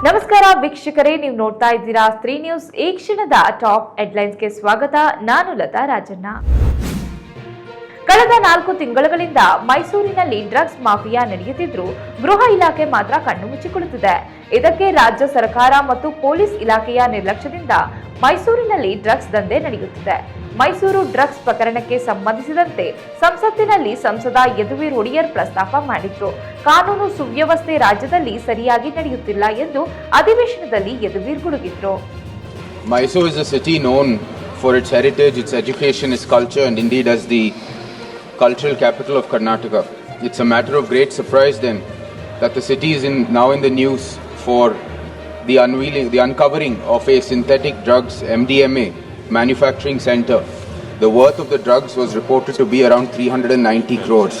ನಮಸ್ಕಾರ ವೀಕ್ಷಕರೇ, ನೀವು ನೋಡ್ತಾ ಇದ್ದೀರಾ ಸ್ತ್ರೀ ನ್ಯೂಸ್. ಈ ಕ್ಷಣದ ಟಾಪ್ ಹೆಡ್ಲೈನ್ಸ್ಗೆ ಸ್ವಾಗತ. ನಾನು ಲತಾ ರಾಜಣ್ಣ. ಕಳೆದ 4 ತಿಂಗಳುಗಳಿಂದ ಮೈಸೂರಿನಲ್ಲಿ ಡ್ರಗ್ಸ್ ಮಾಫಿಯಾ ನಡೆಯುತ್ತಿದ್ದರೂ ಗೃಹ ಇಲಾಖೆ ಮಾತ್ರ ಕಣ್ಣು ಮುಚ್ಚಿಕೊಳ್ಳುತ್ತಿದೆ. ಇದಕ್ಕೆ ರಾಜ್ಯ ಸರ್ಕಾರ ಮತ್ತು ಪೊಲೀಸ್ ಇಲಾಖೆಯ ನಿರ್ಲಕ್ಷ್ಯದಿಂದ ಮೈಸೂರಿನಲ್ಲಿ ಡ್ರಗ್ಸ್ ದಂಧೆ ನಡೆಯುತ್ತಿದೆ. ಮೈಸೂರು ಡ್ರಗ್ಸ್ ಪ್ರಕರಣಕ್ಕೆ ಸಂಬಂಧಿಸಿದಂತೆ ಸಂಸತ್ತಿನಲ್ಲಿ ಸಂಸದ ಯದುವೀರ್ ಒಡೆಯರ್ ಪ್ರಸ್ತಾಪ ಮಾಡಿದ್ರು. ಕಾನೂನು ಸುವ್ಯವಸ್ಥೆ ರಾಜ್ಯದಲ್ಲಿ ಸರಿಯಾಗಿ ನಡೆಯುತ್ತಿಲ್ಲ ಎಂದು ಅಧಿವೇಶನದಲ್ಲಿ Yaduveer ಗುಡುಗಿದ್ರು. Mysore is a city known for its heritage, its education, its culture, and indeed as the cultural capital of Karnataka. It's a matter of great surprise then that the city is now in the news for the uncovering of a synthetic drugs MDMA manufacturing center. The worth of the drugs was reported to be around 390 crores.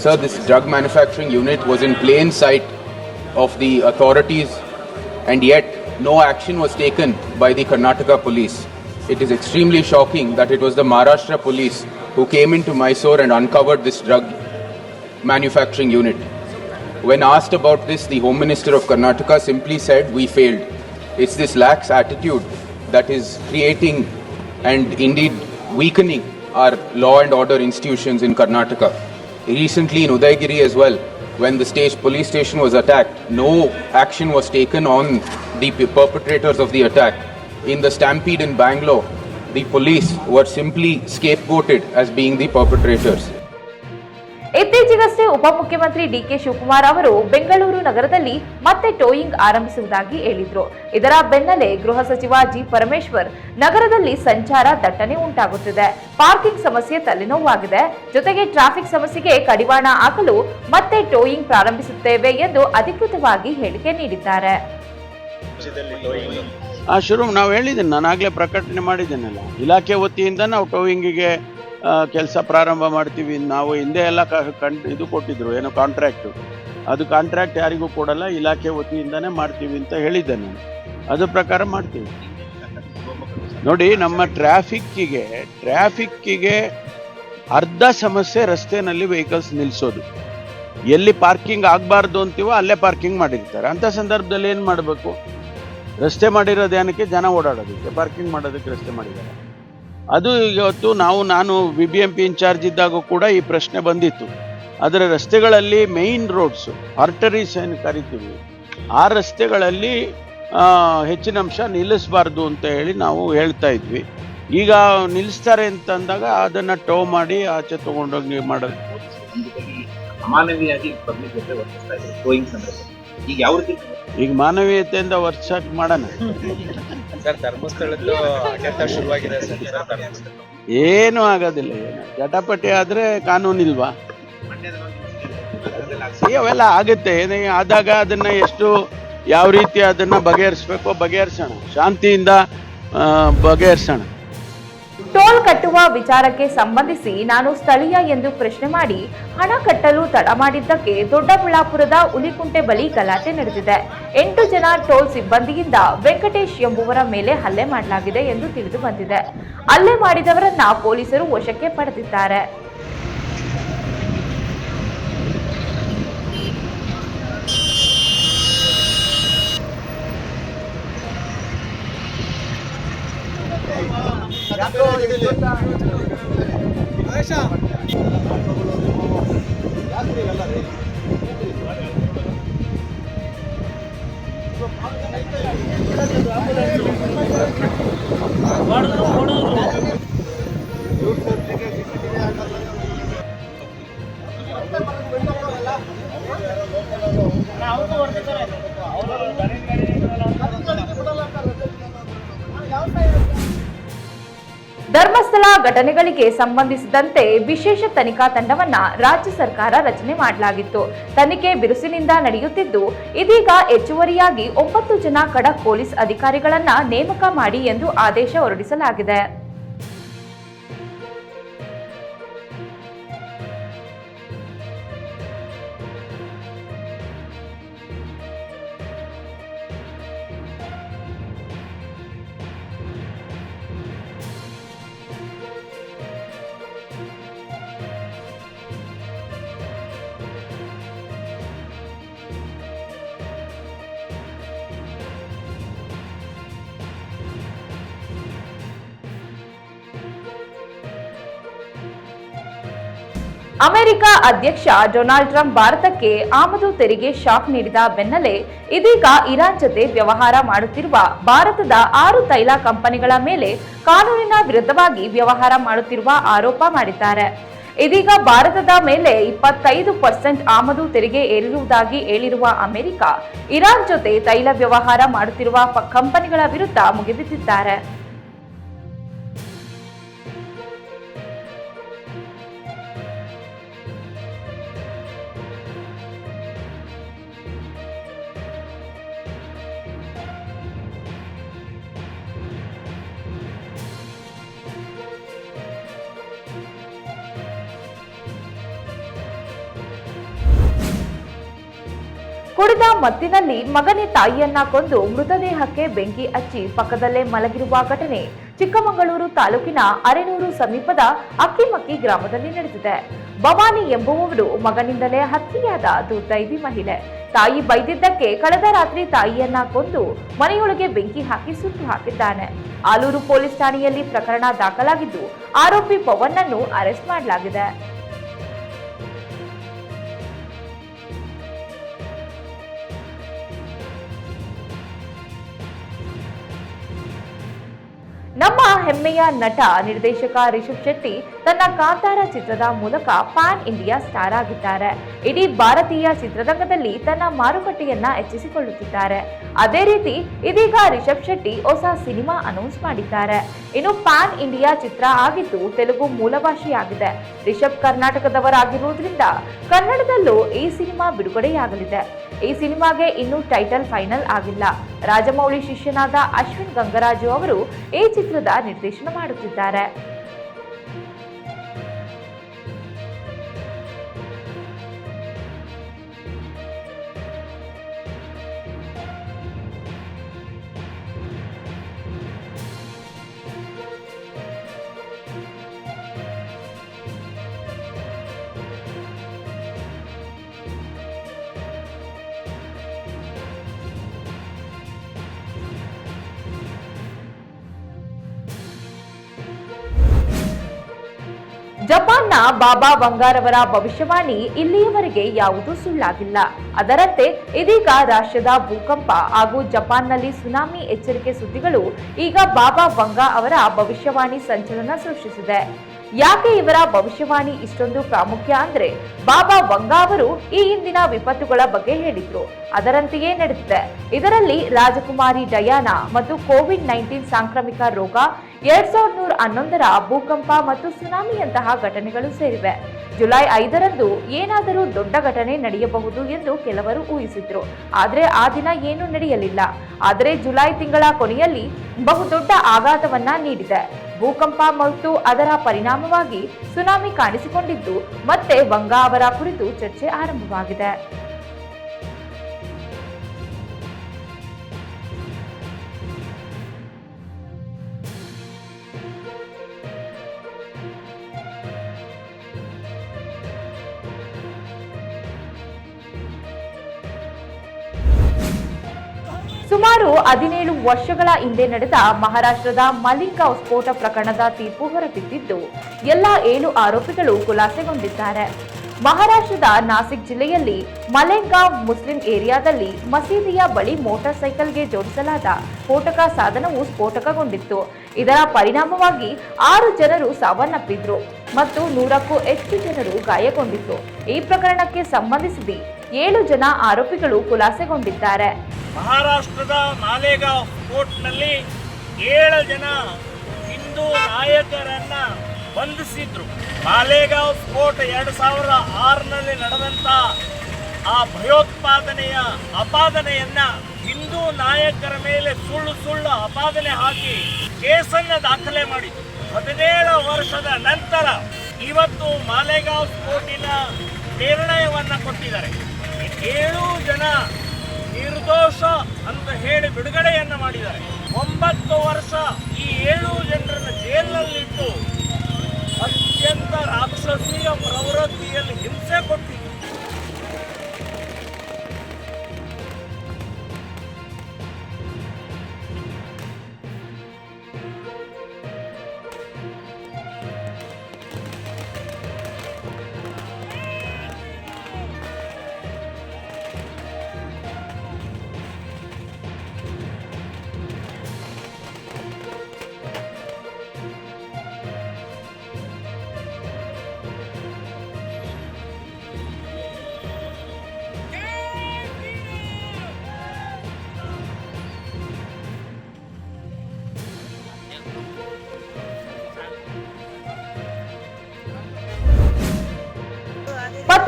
Sir, this drug manufacturing unit was in plain sight of the authorities, and yet no action was taken by the Karnataka police. It is extremely shocking that it was the Maharashtra police who came into Mysore and uncovered this drug manufacturing unit. When asked about this, the Home Minister of Karnataka simply said, "We failed." It's this lax attitude that is creating and indeed weakening our law and order institutions in Karnataka. Recently in Udaygiri as well, when the police station was attacked, no action was taken on the perpetrators of the attack. In the stampede in Bangalore, the police were simply scapegoated as being the perpetrators. ಇತ್ತೀಚೆಗಷ್ಟೇ ಉಪಮುಖ್ಯಮಂತ್ರಿ DK Shivakumar ಅವರು ಬೆಂಗಳೂರು ನಗರದಲ್ಲಿ ಮತ್ತೆ towing ಆರಂಭಿಸುವುದಾಗಿ ಹೇಳಿದ್ರು. ಇದರ ಬೆನ್ನಲ್ಲೇ ಗೃಹ ಸಚಿವ ಜಿ ಪರಮೇಶ್ವರ್ ನಗರದಲ್ಲಿ ಸಂಚಾರ ದಟ್ಟಣೆ ಉಂಟಾಗುತ್ತಿದೆ, ಪಾರ್ಕಿಂಗ್ ಸಮಸ್ಯೆ ತಲೆನೋವಾಗಿದೆ, ಜೊತೆಗೆ ಟ್ರಾಫಿಕ್ ಸಮಸ್ಯೆಗೆ ಕಡಿವಾಣ ಹಾಕಲು ಮತ್ತೆ ಟೋಯಿಂಗ್ ಪ್ರಾರಂಭಿಸುತ್ತೇವೆ ಎಂದು ಅಧಿಕೃತವಾಗಿ ಹೇಳಿಕೆ ನೀಡಿದ್ದಾರೆ. ಶುರು ನಾವು ಹೇಳಿದ್ದೇನೆ, ನಾನು ಆಗಲೇ ಪ್ರಕಟಣೆ ಮಾಡಿದ್ದೇನಲ್ಲ, ಇಲಾಖೆ ವತಿಯಿಂದ ನಾವು ಟೋಯಿಂಗಿಗೆ ಕೆಲಸ ಪ್ರಾರಂಭ ಮಾಡ್ತೀವಿ. ನಾವು ಹಿಂದೆ ಎಲ್ಲ ಇದು ಕೊಟ್ಟಿದ್ರು, ಏನೋ ಕಾಂಟ್ರಾಕ್ಟು, ಅದು ಕಾಂಟ್ರಾಕ್ಟ್ ಯಾರಿಗೂ ಕೊಡಲ್ಲ, ಇಲಾಖೆ ವತಿಯಿಂದನೇ ಮಾಡ್ತೀವಿ ಅಂತ ಹೇಳಿದ್ದೆ ನಾನು. ಅದು ಪ್ರಕಾರ ಮಾಡ್ತೀವಿ. ನೋಡಿ, ನಮ್ಮ ಟ್ರಾಫಿಕ್ಕಿಗೆ ಅರ್ಧ ಸಮಸ್ಯೆ ರಸ್ತೆಯಲ್ಲಿ ವೆಹಿಕಲ್ಸ್ ನಿಲ್ಲಿಸೋದು. ಎಲ್ಲಿ ಪಾರ್ಕಿಂಗ್ ಆಗಬಾರ್ದು ಅಂತೀವೋ ಅಲ್ಲೇ ಪಾರ್ಕಿಂಗ್ ಮಾಡಿರ್ತಾರೆ. ಅಂಥ ಸಂದರ್ಭದಲ್ಲಿ ಏನು ಮಾಡಬೇಕು? ರಸ್ತೆ ಮಾಡಿರೋದು ಏನಕ್ಕೆ? ಜನ ಓಡಾಡೋದಕ್ಕೆ, ಪಾರ್ಕಿಂಗ್ ಮಾಡೋದಕ್ಕೆ ರಸ್ತೆ ಮಾಡಿದ್ದಾರೆ. ಅದು ಇವತ್ತು ನಾನು BBMP ಇನ್ಚಾರ್ಜ್ ಇದ್ದಾಗ ಕೂಡ ಈ ಪ್ರಶ್ನೆ ಬಂದಿತ್ತು. ಅದರ ರಸ್ತೆಗಳಲ್ಲಿ ಮೇಯ್ನ್ ರೋಡ್ಸು, ಆರ್ಟರೀಸ್ ಏನು ಕರಿತೀವಿ, ಆ ರಸ್ತೆಗಳಲ್ಲಿ ಹೆಚ್ಚಿನ ಅಂಶ ನಿಲ್ಲಿಸಬಾರ್ದು ಅಂತ ಹೇಳಿ ನಾವು ಹೇಳ್ತಾ ಇದ್ವಿ. ಈಗ ನಿಲ್ಲಿಸ್ತಾರೆ ಅಂತಂದಾಗ ಅದನ್ನು ಟೋ ಮಾಡಿ ಆಚೆ ತೊಗೊಂಡೋಗಿ ಮಾಡೋದು. ಈಗ ಮಾನವೀಯತೆಯಿಂದ ವರ್ಕೌಟ್ ಮಾಡೋಣ. ಏನು ಆಗೋದಿಲ್ಲ. ಜಟಾಪಟಿ ಆದ್ರೆ ಕಾನೂನಿಲ್ವಾ? ಅವೆಲ್ಲ ಆಗುತ್ತೆ. ಆದಾಗ ಅದನ್ನ ಯಾವ ರೀತಿ ಅದನ್ನ ಬಗೆಹರಿಸ್ಬೇಕೋ ಬಗೆಹರಿಸೋಣ, ಶಾಂತಿಯಿಂದ ಬಗೆಹರಿಸೋಣ. ಟೋಲ್ ಕಟ್ಟುವ ವಿಚಾರಕ್ಕೆ ಸಂಬಂಧಿಸಿ ನಾನು ಸ್ಥಳೀಯ ಎಂದು ಪ್ರಶ್ನೆ ಮಾಡಿ ಹಣ ಕಟ್ಟಲು ತಡ ಮಾಡಿದ್ದಕ್ಕೆ ದೊಡ್ಡಬಳ್ಳಾಪುರದ ಹುಲಿಕುಂಟೆ ಬಳಿ ಗಲಾಟೆ ನಡೆದಿದೆ. 8 ಜನ ಟೋಲ್ ಸಿಬ್ಬಂದಿಯಿಂದ ವೆಂಕಟೇಶ್ ಎಂಬುವರ ಮೇಲೆ ಹಲ್ಲೆ ಮಾಡಲಾಗಿದೆ ಎಂದು ತಿಳಿದು ಬಂದಿದೆ. ಹಲ್ಲೆ ಮಾಡಿದವರನ್ನ ಪೊಲೀಸರು ವಶಕ್ಕೆ ಪಡೆದಿದ್ದಾರೆ. ಧರ್ಮಸ್ಥಳ ಘಟನೆಗಳಿಗೆ ಸಂಬಂಧಿಸಿದಂತೆ ವಿಶೇಷ ತನಿಖಾ ತಂಡವನ್ನ ರಾಜ್ಯ ಸರ್ಕಾರ ರಚನೆ ಮಾಡಲಾಗಿತ್ತು. ತನಿಖೆ ಬಿರುಸಿನಿಂದ ನಡೆಯುತ್ತಿದ್ದು, ಇದೀಗ ಹೆಚ್ಚುವರಿಯಾಗಿ 9 ಜನ ಖಡಕ್ ಪೊಲೀಸ್ ಅಧಿಕಾರಿಗಳನ್ನ ನೇಮಕ ಮಾಡಿ ಎಂದು ಆದೇಶ ಹೊರಡಿಸಲಾಗಿದೆ. ಅಮೆರಿಕ ಅಧ್ಯಕ್ಷ ಡೊನಾಲ್ಡ್ ಟ್ರಂಪ್ ಭಾರತಕ್ಕೆ ಆಮದು ತೆರಿಗೆ ಶಾಕ್ ನೀಡಿದ ಬೆನ್ನಲ್ಲೇ ಇದೀಗ ಇರಾನ್ ಜೊತೆ ವ್ಯವಹಾರ ಮಾಡುತ್ತಿರುವ ಭಾರತದ 6 ತೈಲ ಕಂಪನಿಗಳ ಮೇಲೆ ಕಾನೂನಿನ ವಿರುದ್ಧವಾಗಿ ವ್ಯವಹಾರ ಮಾಡುತ್ತಿರುವ ಆರೋಪ ಮಾಡಿದ್ದಾರೆ. ಇದೀಗ ಭಾರತದ ಮೇಲೆ 25% ಆಮದು ತೆರಿಗೆ ಏರಿರುವುದಾಗಿ ಹೇಳಿರುವ ಅಮೆರಿಕ, ಇರಾನ್ ಜೊತೆ ತೈಲ ವ್ಯವಹಾರ ಮಾಡುತ್ತಿರುವ ಕಂಪನಿಗಳ ವಿರುದ್ಧ ಮುಗಿಬಿದ್ದಿದ್ದಾರೆ. ಕುಡಿದ ಮತ್ತಿನಲ್ಲಿ ಮಗನೇ ತಾಯಿಯನ್ನ ಕೊಂದು ಮೃತದೇಹಕ್ಕೆ ಬೆಂಕಿ ಹಚ್ಚಿ ಪಕ್ಕದಲ್ಲೇ ಮಲಗಿರುವ ಘಟನೆ ಚಿಕ್ಕಮಗಳೂರು ತಾಲೂಕಿನ ಅರೆನೂರು ಸಮೀಪದ ಅಕ್ಕಿಮಕ್ಕಿ ಗ್ರಾಮದಲ್ಲಿ ನಡೆದಿದೆ. ಭವಾನಿ ಎಂಬುವವರು ಮಗನಿಂದಲೇ ಹತ್ಯೆಯಾದ ದುರ್ದೈವಿ ಮಹಿಳೆ. ತಾಯಿ ಬೈದಿದ್ದಕ್ಕೆ ಕಳೆದ ರಾತ್ರಿ ತಾಯಿಯನ್ನ ಕೊಂದು ಮನೆಯೊಳಗೆ ಬೆಂಕಿ ಹಾಕಿ ಸುಟ್ಟು ಹಾಕಿದ್ದಾನೆ. ಆಲೂರು ಪೊಲೀಸ್ ಠಾಣೆಯಲ್ಲಿ ಪ್ರಕರಣ ದಾಖಲಾಗಿದ್ದು ಆರೋಪಿ ಪವನ್ ಅನ್ನು ಅರೆಸ್ಟ್ ಮಾಡಲಾಗಿದೆ. ನಮ್ಮ ಹೆಮ್ಮೆಯ ನಟ ನಿರ್ದೇಶಕ ರಿಷಬ್ ಶೆಟ್ಟಿ ತನ್ನ ಕಾಂತಾರ ಚಿತ್ರದ ಮೂಲಕ ಪ್ಯಾನ್ ಇಂಡಿಯಾ ಸ್ಟಾರ್ ಆಗಿದ್ದಾರೆ. ಇಡೀ ಭಾರತೀಯ ಚಿತ್ರರಂಗದಲ್ಲಿ ತನ್ನ ಮಾರುಕಟ್ಟೆಯನ್ನ ಹೆಚ್ಚಿಸಿಕೊಳ್ಳುತ್ತಿದ್ದಾರೆ. ಅದೇ ರೀತಿ ಇದೀಗ ರಿಷಬ್ ಶೆಟ್ಟಿ ಹೊಸ ಸಿನಿಮಾ ಅನೌನ್ಸ್ ಮಾಡಿದ್ದಾರೆ. ಇನ್ನು ಪ್ಯಾನ್ ಇಂಡಿಯಾ ಚಿತ್ರ ಆಗಿದ್ದು ತೆಲುಗು ಮೂಲಭಾಷೆಯಾಗಿದೆ. ರಿಷಬ್ ಕರ್ನಾಟಕದವರಾಗಿರುವುದರಿಂದ ಕನ್ನಡದಲ್ಲೂ ಈ ಸಿನಿಮಾ ಬಿಡುಗಡೆಯಾಗಲಿದೆ. ಈ ಸಿನಿಮಾಗೆ ಇನ್ನೂ ಟೈಟಲ್ ಫೈನಲ್ ಆಗಿಲ್ಲ. ರಾಜಮೌಳಿ ಶಿಷ್ಯನಾದ ಅಶ್ವಿನ್ ಗಂಗರಾಜು ಅವರು ಈ ಚಿತ್ರದ ನಿರ್ದೇಶನ ಮಾಡುತ್ತಿದ್ದಾರೆ. ಜಪಾನ್ನ ಬಾಬಾ ವಂಗಾರವರ ಭವಿಷ್ಯವಾಣಿ ಇಲ್ಲಿಯವರೆಗೆ ಯಾವುದೂ ಸುಳ್ಳಾಗಿಲ್ಲ. ಅದರಂತೆ ಇದೀಗ ರಾಷ್ಟ್ರದ ಭೂಕಂಪ ಹಾಗೂ ಜಪಾನ್ನಲ್ಲಿ ಸುನಾಮಿ ಎಚ್ಚರಿಕೆ ಸುದ್ದಿಗಳು ಈಗ ಬಾಬಾ ವಂಗಾ ಅವರ ಭವಿಷ್ಯವಾಣಿ ಸಂಚಲನ ಸೃಷ್ಟಿಸಿದೆ. ಯಾಕೆ ಇವರ ಭವಿಷ್ಯವಾಣಿ ಇಷ್ಟೊಂದು ಪ್ರಾಮುಖ್ಯ ಅಂದ್ರೆ, ಬಾಬಾ ವಂಗಾ ಅವರು ಈ ಹಿಂದಿನ ವಿಪತ್ತುಗಳ ಬಗ್ಗೆ ಹೇಳಿದ್ರು. ಅದರಂತೆಯೇ ನಡೆದಿದೆ. ಇದರಲ್ಲಿ ರಾಜಕುಮಾರಿ ಡಯಾನಾ ಮತ್ತು ಕೋವಿಡ್-19 ಸಾಂಕ್ರಾಮಿಕ ರೋಗ, 2111ರ ಭೂಕಂಪ ಮತ್ತು ಸುನಾಮಿಯಂತಹ ಘಟನೆಗಳು ಸೇರಿವೆ. ಜುಲೈ 5ರಂದು ಏನಾದರೂ ದೊಡ್ಡ ಘಟನೆ ನಡೆಯಬಹುದು ಎಂದು ಕೆಲವರು ಊಹಿಸಿದ್ರು. ಆದರೆ ಆ ದಿನ ಏನೂ ನಡೆಯಲಿಲ್ಲ. ಆದರೆ ಜುಲೈ ತಿಂಗಳ ಕೊನೆಯಲ್ಲಿ ಬಹುದೊಡ್ಡ ಆಘಾತವನ್ನ ನೀಡಿದೆ. ಭೂಕಂಪ ಮತ್ತು ಅದರ ಪರಿಣಾಮವಾಗಿ ಸುನಾಮಿ ಕಾಣಿಸಿಕೊಂಡಿದ್ದು ಮತ್ತೆ ವಂಗಾ ಅವರ ಕುರಿತು ಚರ್ಚೆ ಆರಂಭವಾಗಿದೆ. ಸುಮಾರು 17 ವರ್ಷಗಳ ಹಿಂದೆ ನಡೆದ ಮಹಾರಾಷ್ಟ್ರದ ಮಲಿಂಗಾಂವ್ ಸ್ಫೋಟ ಪ್ರಕರಣದ ತೀರ್ಪು ಹೊರಬಿದ್ದಿದ್ದು ಎಲ್ಲ 7 ಆರೋಪಿಗಳು ಖುಲಾಸೆಗೊಂಡಿದ್ದಾರೆ. ಮಹಾರಾಷ್ಟ್ರದ ನಾಸಿಕ್ ಜಿಲ್ಲೆಯಲ್ಲಿ ಮಲೆಂಗಾಂವ್ ಮುಸ್ಲಿಂ ಏರಿಯಾದಲ್ಲಿ ಮಸೀದಿಯ ಬಳಿ ಮೋಟಾರ್ ಸೈಕಲ್ಗೆ ಜೋಡಿಸಲಾದ ಸ್ಫೋಟಕ ಸಾಧನವು ಸ್ಫೋಟಕಗೊಂಡಿತ್ತು. ಇದರ ಪರಿಣಾಮವಾಗಿ 6 ಜನರು ಸಾವನ್ನಪ್ಪಿದ್ರು ಮತ್ತು 100ಕ್ಕೂ ಹೆಚ್ಚು ಜನರು ಗಾಯಗೊಂಡಿತ್ತು. ಈ ಪ್ರಕರಣಕ್ಕೆ ಸಂಬಂಧಿಸಿ 7 ಜನ ಆರೋಪಿಗಳು ಖುಲಾಸೆಗೊಂಡಿದ್ದಾರೆ. ಮಹಾರಾಷ್ಟ್ರದ ಮಾಲೇಗಾಂವ್ ಸ್ಫೋಟನಲ್ಲಿ 7 ಜನ ಹಿಂದೂ ನಾಯಕರನ್ನ ಬಂಧಿಸಿದ್ರು. ಮಾಲೇಗಾಂವ್ ಸ್ಫೋಟ 2006ನಲ್ಲಿ ನಡೆದಂತ ಆ ಭಯೋತ್ಪಾದನೆಯ ಅಪಾದನೆಯನ್ನ ಹಿಂದೂ ನಾಯಕರ ಮೇಲೆ ಸುಳ್ಳು ಅಪಾದನೆ ಹಾಕಿ ಕೇಸನ್ನ ದಾಖಲೆ ಮಾಡಿದ್ರು. 17 ವರ್ಷದ ನಂತರ ಇವತ್ತು ಮಾಲೇಗಾಂವ್ ಸ್ಫೋಟಿನ ನಿರ್ಣಯವನ್ನ ಕೊಟ್ಟಿದ್ದಾರೆ. 7 ಜನ ನಿರ್ದೋಷ ಅಂತ ಹೇಳಿ ಬಿಡುಗಡೆಯನ್ನ ಮಾಡಿದ್ದಾರೆ. 9 ವರ್ಷ ಈ 7 ಜನರನ್ನು ಜೈಲಿನಲ್ಲಿಟ್ಟು ಅತ್ಯಂತ ರಾಕ್ಷಸೀಯ ಪ್ರವೃತ್ತಿಯಲ್ಲಿ ಹಿಂಸೆ ಕೊಟ್ಟಿದ್ದಾರೆ.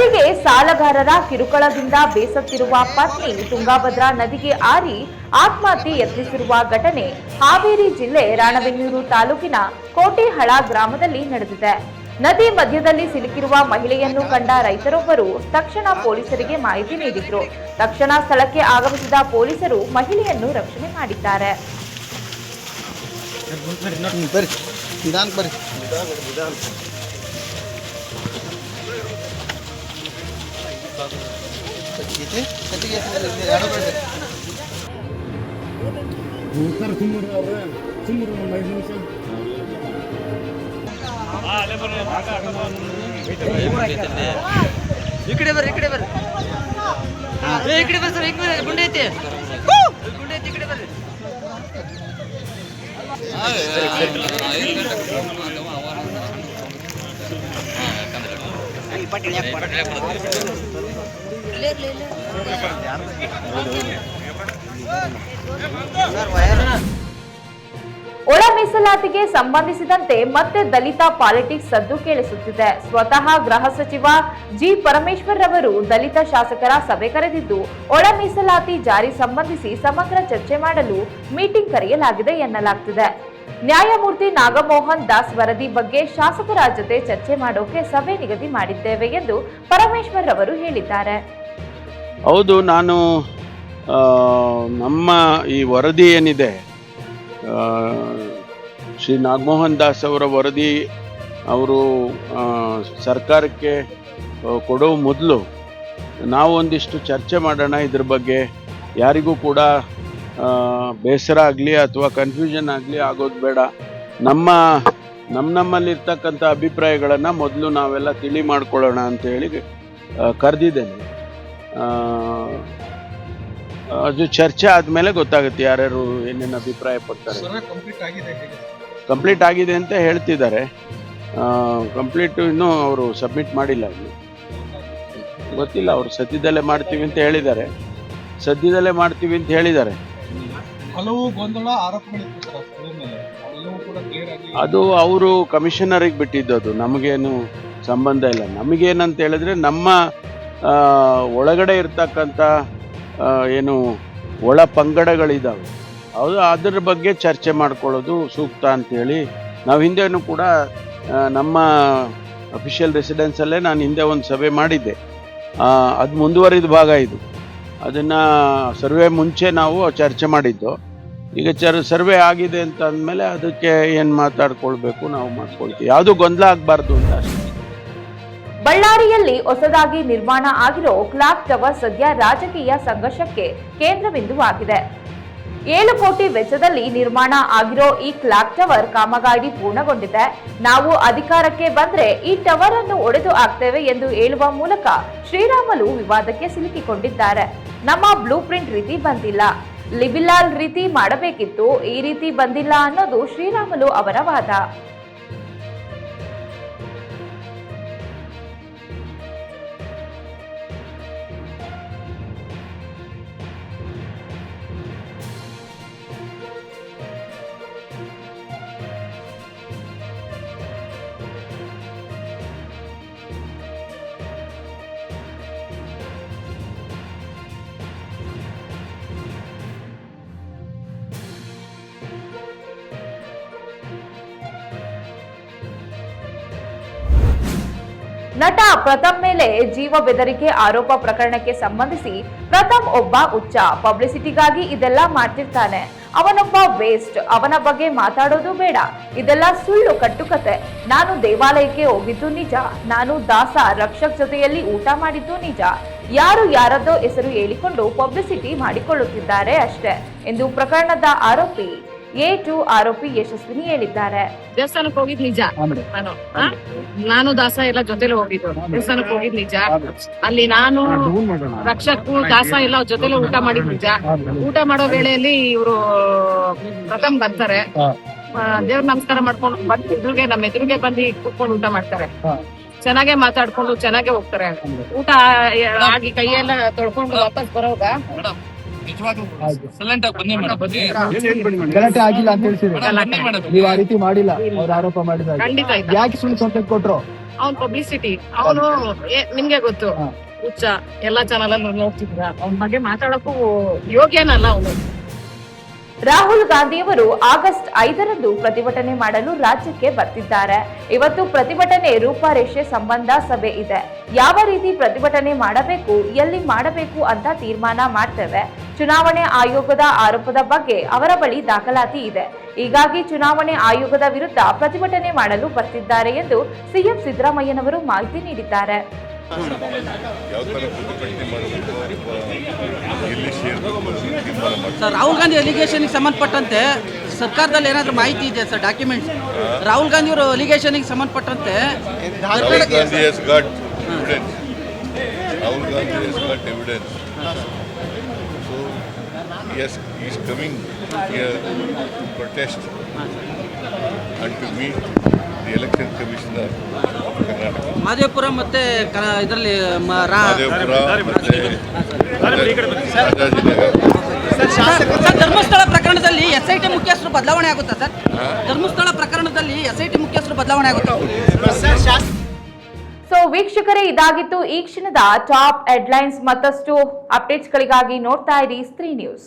ಪತಿಗೆ ಸಾಲಗಾರರ ಕಿರುಕುಳದಿಂದ ಬೇಸತ್ತಿರುವ ಪತ್ನಿ ತುಂಗಾಭದ್ರಾ ನದಿಗೆ ಹಾರಿ ಆತ್ಮಹತ್ಯೆ ಯತ್ನಿಸಿರುವ ಘಟನೆ ಹಾವೇರಿ ಜಿಲ್ಲೆ ರಾಣೆಬೆನ್ನೂರು ತಾಲೂಕಿನ ಕೋಟೆಹಳ ಗ್ರಾಮದಲ್ಲಿ ನಡೆದಿದೆ. ನದಿ ಮಧ್ಯದಲ್ಲಿ ಸಿಲುಕಿರುವ ಮಹಿಳೆಯನ್ನು ಕಂಡ ರೈತರೊಬ್ಬರು ತಕ್ಷಣ ಪೊಲೀಸರಿಗೆ ಮಾಹಿತಿ ನೀಡಿದ್ರು. ತಕ್ಷಣ ಸ್ಥಳಕ್ಕೆ ಆಗಮಿಸಿದ ಪೊಲೀಸರು ಮಹಿಳೆಯನ್ನು ರಕ್ಷಣೆ ಮಾಡಿದ್ದಾರೆ. ಈ ಕಡೆ ಬರ್ರಿ ಸರ್, ಗುಂಡೆ ಐತಿ ಈ ಕಡೆ ಬರ್ರಿ. ಒಳ ಮೀಸಲಾತಿಗೆ ಸಂಬಂಧಿಸಿದಂತೆ ಮತ್ತೆ ದಲಿತ ಪಾಲಿಟಿಕ್ಸ್ ಸದ್ದು ಕೇಳಿಸುತ್ತಿದೆ. ಸ್ವತಃ ಗೃಹ ಸಚಿವ ಜಿ ಪರಮೇಶ್ವರ್ ರವರು ದಲಿತ ಶಾಸಕರ ಸಭೆ ಕರೆದಿದ್ದು ಒಳ ಮೀಸಲಾತಿ ಜಾರಿ ಸಂಬಂಧಿಸಿ ಸಮಗ್ರ ಚರ್ಚೆ ಮಾಡಲು ಮೀಟಿಂಗ್ ಕರೆಯಲಾಗಿದೆ ಎನ್ನಲಾಗ್ತಿದೆ. ನ್ಯಾಯಮೂರ್ತಿ ನಾಗಮೋಹನ್ ದಾಸ್ ವರದಿ ಬಗ್ಗೆ ಶಾಸಕರ ಜೊತೆ ಚರ್ಚೆ ಮಾಡೋಕೆ ಸಭೆ ನಿಗದಿ ಮಾಡಿದ್ದೇವೆ ಎಂದು ಪರಮೇಶ್ವರ್ ರವರು ಹೇಳಿದ್ದಾರೆ. ಹೌದು, ನಾನು ನಮ್ಮ ಈ ವರದಿ ಏನಿದೆ, ಶ್ರೀ ನಾಗಮೋಹನ್ ದಾಸ್ ಅವರ ವರದಿ ಅವರು ಸರ್ಕಾರಕ್ಕೆ ಕೊಡೋ ಮೊದಲು ನಾವು ಒಂದಿಷ್ಟು ಚರ್ಚೆ ಮಾಡೋಣ. ಇದ್ರ ಬಗ್ಗೆ ಯಾರಿಗೂ ಕೂಡ ಬೇಸರ ಆಗಲಿ ಅಥವಾ ಕನ್ಫ್ಯೂಷನ್ ಆಗಲಿ ಆಗೋದು ಬೇಡ. ನಮ್ಮಲ್ಲಿರ್ತಕ್ಕಂಥ ಅಭಿಪ್ರಾಯಗಳನ್ನು ಮೊದಲು ನಾವೆಲ್ಲ ತಿಳಿ ಮಾಡ್ಕೊಳ್ಳೋಣ ಅಂತೇಳಿ ಕರೆದಿದ್ದೇನೆ. ಅದು ಚರ್ಚೆ ಆದಮೇಲೆ ಗೊತ್ತಾಗುತ್ತೆ ಯಾರ್ಯಾರು ಏನೇನು ಅಭಿಪ್ರಾಯ ಪಡ್ತಾರೆ. ಕಂಪ್ಲೀಟ್ ಆಗಿದೆ ಅಂತ ಹೇಳ್ತಿದ್ದಾರೆ. ಕಂಪ್ಲೀಟು ಇನ್ನೂ ಅವರು ಸಬ್ಮಿಟ್ ಮಾಡಿಲ್ಲ, ಅಲ್ಲಿ ಗೊತ್ತಿಲ್ಲ. ಅವರು ಸದ್ಯದಲ್ಲೇ ಮಾಡ್ತೀವಿ ಅಂತ ಹೇಳಿದ್ದಾರೆ. ಹಲವು ಗೊಂದಲ ಆರೋಪಗಳಿತ್ತು ಅದು ಅವರು ಕಮಿಷನರಿಗೆ ಬಿಟ್ಟಿದ್ದು, ಅದು ನಮಗೇನು ಸಂಬಂಧ ಇಲ್ಲ. ನಮಗೇನಂತ ಹೇಳಿದ್ರೆ ನಮ್ಮ ಒಳಗಡೆ ಇರ್ತಕ್ಕಂಥ ಏನು ಒಳ ಪಂಗಡಗಳಿದ್ದಾವೆ, ಅದು ಅದರ ಬಗ್ಗೆ ಚರ್ಚೆ ಮಾಡ್ಕೊಳ್ಳೋದು ಸೂಕ್ತ ಅಂತೇಳಿ ನಾವು ಹಿಂದೆನೂ ಕೂಡ ನಮ್ಮ ಅಫಿಷಿಯಲ್ ರೆಸಿಡೆನ್ಸಲ್ಲೇ ನಾನು ಹಿಂದೆ ಒಂದು ಸಭೆ ಮಾಡಿದ್ದೆ. ಅದು ಮುಂದುವರಿದ ಭಾಗ ಇದು. ಅದನ್ನು ಸರ್ವೆ ಮುಂಚೆ ನಾವು ಚರ್ಚೆ ಮಾಡಿದ್ದು. ಈಗ ಸರ್ವೆ ಆಗಿದೆ ಅಂತ ಅಂದಮೇಲೆ ಅದಕ್ಕೆ ಏನು ಮಾತಾಡ್ಕೊಳ್ಬೇಕು ನಾವು ಮಾಡ್ಕೊಳ್ತೀವಿ. ಯಾವುದು ಗೊಂದಲ ಆಗಬಾರ್ದು ಅಂತ ಅಷ್ಟೇ. ಬಳ್ಳಾರಿಯಲ್ಲಿ ಹೊಸದಾಗಿ ನಿರ್ಮಾಣ ಆಗಿರೋ ಕ್ಲಾಕ್ ಟವರ್ ಸದ್ಯ ರಾಜಕೀಯ ಸಂಘರ್ಷಕ್ಕೆ ಕೇಂದ್ರ ಬಿಂದುವಾಗಿದೆ. 7 ಕೋಟಿ ವೆಚ್ಚದಲ್ಲಿ ನಿರ್ಮಾಣ ಆಗಿರೋ ಈ ಕ್ಲಾಕ್ ಟವರ್ ಕಾಮಗಾರಿ ಪೂರ್ಣಗೊಂಡಿದೆ. ನಾವು ಅಧಿಕಾರಕ್ಕೆ ಬಂದ್ರೆ ಈ ಟವರ್ ಅನ್ನು ಒಡೆದು ಹಾಕ್ತೇವೆ ಎಂದು ಹೇಳುವ ಮೂಲಕ ಶ್ರೀರಾಮುಲು ವಿವಾದಕ್ಕೆ ಸಿಲುಕಿಕೊಂಡಿದ್ದಾರೆ. ನಮ್ಮ ಬ್ಲೂ ಪ್ರಿಂಟ್ ರೀತಿ ಬಂದಿಲ್ಲ, ಲಿಬಿಲಾಲ್ ರೀತಿ ಮಾಡಬೇಕಿತ್ತು, ಈ ರೀತಿ ಬಂದಿಲ್ಲ ಅನ್ನೋದು ಶ್ರೀರಾಮುಲು ಅವರ ವಾದ. ನಟ ಪ್ರಥಮ್ ಮೇಲೆ ಜೀವ ಬೆದರಿಕೆ ಆರೋಪ ಪ್ರಕರಣಕ್ಕೆ ಸಂಬಂಧಿಸಿ ಪ್ರಥಮ್ ಒಬ್ಬ ಹುಚ್ಚ, ಪಬ್ಲಿಸಿಟಿಗಾಗಿ ಇದೆಲ್ಲ ಮಾಡ್ತಿರ್ತಾನೆ, ಅವನೊಬ್ಬ ವೇಸ್ಟ್, ಅವನ ಬಗ್ಗೆ ಮಾತಾಡೋದು ಬೇಡ, ಇದೆಲ್ಲ ಸುಳ್ಳು ಕಟ್ಟುಕತೆ. ನಾನು ದೇವಾಲಯಕ್ಕೆ ಹೋಗಿದ್ದು ನಿಜ, ನಾನು ದಾಸ ರಕ್ಷಕ್ ಜೊತೆಯಲ್ಲಿ ಊಟ ಮಾಡಿದ್ದು ನಿಜ, ಯಾರು ಯಾರದ್ದೋ ಹೆಸರು ಹೇಳಿಕೊಂಡು ಪಬ್ಲಿಸಿಟಿ ಮಾಡಿಕೊಳ್ಳುತ್ತಿದ್ದಾರೆ ಅಷ್ಟೇ ಎಂದು ಪ್ರಕರಣದ ಆರೋಪಿ A2 ಆರೋಪಿ ಯಶಸ್ವಿನಿ ಹೇಳಿದ್ದಾರೆ. ದೇವಸ್ಥಾನಕ್ಕೆ ಹೋಗಿದ್ ನಿಜ, ನಾನು ದಾಸ ಎಲ್ಲ ಜೊತೆಲಿ ಹೋಗಿದ್ದು ದೇವಸ್ಥಾನಕ್ಕೆ ಹೋಗಿದ್ ನಿಜ. ಅಲ್ಲಿ ನಾನು ರಕ್ಷಕು ದಾಸ ಎಲ್ಲ ಜೊತೆಲಿ ಊಟ ಮಾಡಿದ್ ನಿಜ. ಊಟ ಮಾಡೋ ವೇಳೆಯಲ್ಲಿ ಇವರು ಪ್ರಥಮ್ ಬರ್ತಾರೆ, ದೇವ್ರ ನಮಸ್ಕಾರ ಮಾಡ್ಕೊಂಡು ಬಂದು ಎದುರಿಗೆ ನಮ್ಮ ಎದುರಿಗೆ ಬಂದು ಕೂತ್ಕೊಂಡು ಊಟ ಮಾಡ್ತಾರೆ. ಚೆನ್ನಾಗೆ ಮಾತಾಡ್ಕೊಂಡು ಚೆನ್ನಾಗೆ ಹೋಗ್ತಾರೆ. ಊಟ ಆಗಿ ಕೈಯೆಲ್ಲ ತೊಳ್ಕೊಂಡು ವಾಪಸ್ ಬರೋಗ ಗಲಾಟೆ ಆಗಿಲ್ಲ ಅಂತ ಹೇಳ್ತೀವಿ. ನೀವು ಆ ರೀತಿ ಮಾಡಿಲ್ಲ ಅವ್ರ ಆರೋಪ ಮಾಡಿದಾಗ. ಖಂಡಿತ ಯಾಕೆ ಸುಳ್ಳು ಸಂತೇಶ ಕೊಟ್ರು? ಅವ್ನ್ ಪಬ್ಲಿಸಿಟಿ ಅವನು ನಿಮ್ಗೆ ಗೊತ್ತು ಹುಚ್ಚ ಎಲ್ಲಾ ಚಾನಲ್ ಅಲ್ಲಿ ನೋಡ್ತಿದ್ರ ಅವನ ಬಗ್ಗೆ ಮಾತಾಡಕ್ಕೂ ಯೋಗ್ಯನಲ್ಲ ಅವನು. ರಾಹುಲ್ ಗಾಂಧಿಯವರು ಆಗಸ್ಟ್ 5ರಂದು ಪ್ರತಿಭಟನೆ ಮಾಡಲು ರಾಜ್ಯಕ್ಕೆ ಬರ್ತಿದ್ದಾರೆ. ಇವತ್ತು ಪ್ರತಿಭಟನೆ ರೂಪರೇಷೆ ಸಂಬಂಧ ಸಭೆ ಇದೆ. ಯಾವ ರೀತಿ ಪ್ರತಿಭಟನೆ ಮಾಡಬೇಕು, ಎಲ್ಲಿ ಮಾಡಬೇಕು ಅಂತ ತೀರ್ಮಾನ ಮಾಡ್ತೇವೆ. ಚುನಾವಣೆ ಆಯೋಗದ ಆರೋಪದ ಬಗ್ಗೆ ಅವರ ಬಳಿ ದಾಖಲಾತಿ ಇದೆ. ಹೀಗಾಗಿ ಚುನಾವಣೆ ಆಯೋಗದ ವಿರುದ್ಧ ಪ್ರತಿಭಟನೆ ಮಾಡಲು ಬರ್ತಿದ್ದಾರೆ ಎಂದು ಸಿಎಂ ಸಿದ್ದರಾಮಯ್ಯನವರು ಮಾಹಿತಿ ನೀಡಿದ್ದಾರೆ. ಯಾವ ಥರ ಪ್ರತಿಭಟನೆ ಮಾಡಬೇಕು ಅಥವಾ ಎಲ್ಲಿ ಸೇರಬೇಕು ತೀರ್ಮಾನ ಮಾಡ್ತಾರೆ. ಸರ್ ರಾಹುಲ್ ಗಾಂಧಿ ಅಲಿಗೇಷನ್ಗೆ ಸಂಬಂಧಪಟ್ಟಂತೆ ಸರ್ಕಾರದಲ್ಲಿ ಏನಾದರೂ ಮಾಹಿತಿ ಇದೆ ಸರ್, ಡಾಕ್ಯುಮೆಂಟ್ಸ್? ರಾಹುಲ್ ಗಾಂಧಿ ಅವರು ಅಲಿಗೇಷನ್ಗೆ ಸಂಬಂಧಪಟ್ಟಂತೆ Rahul Gandhi has got evidence. Rahul Gandhi has got evidence. So yes, he is coming here to protest and to meet the election commissioner of Karnataka. Madevapura ಮತ್ತೆ ಇದರಲ್ಲಿ ಮಾದೇವಪುರ ಮತ್ತೆ ರಾಜಾಜಿನಗರ. ಸರ್ ಧರ್ಮಸ್ಥಳ ಪ್ರಕರಣದಲ್ಲಿ SIT ಮುಖ್ಯಸ್ಥರು ಬದಲಾವಣೆ ಆಗುತ್ತಾ ಸರ್? ಧರ್ಮಸ್ಥಳ ಪ್ರಕರಣದಲ್ಲಿ SIT ಮುಖ್ಯಸ್ಥರು ಬದಲಾವಣೆ ಆಗುತ್ತಾ? ಸೊ ವೀಕ್ಷಕರೇ, ಇದಾಗಿತ್ತು ಈ ಕ್ಷಣದ ಟಾಪ್ ಹೆಡ್ಲೈನ್ಸ್. ಮತ್ತಷ್ಟು ಅಪ್ಡೇಟ್ಸ್ಗಳಿಗಾಗಿ ನೋಡ್ತಾ ಇರಿ ಸ್ತ್ರೀ ನ್ಯೂಸ್.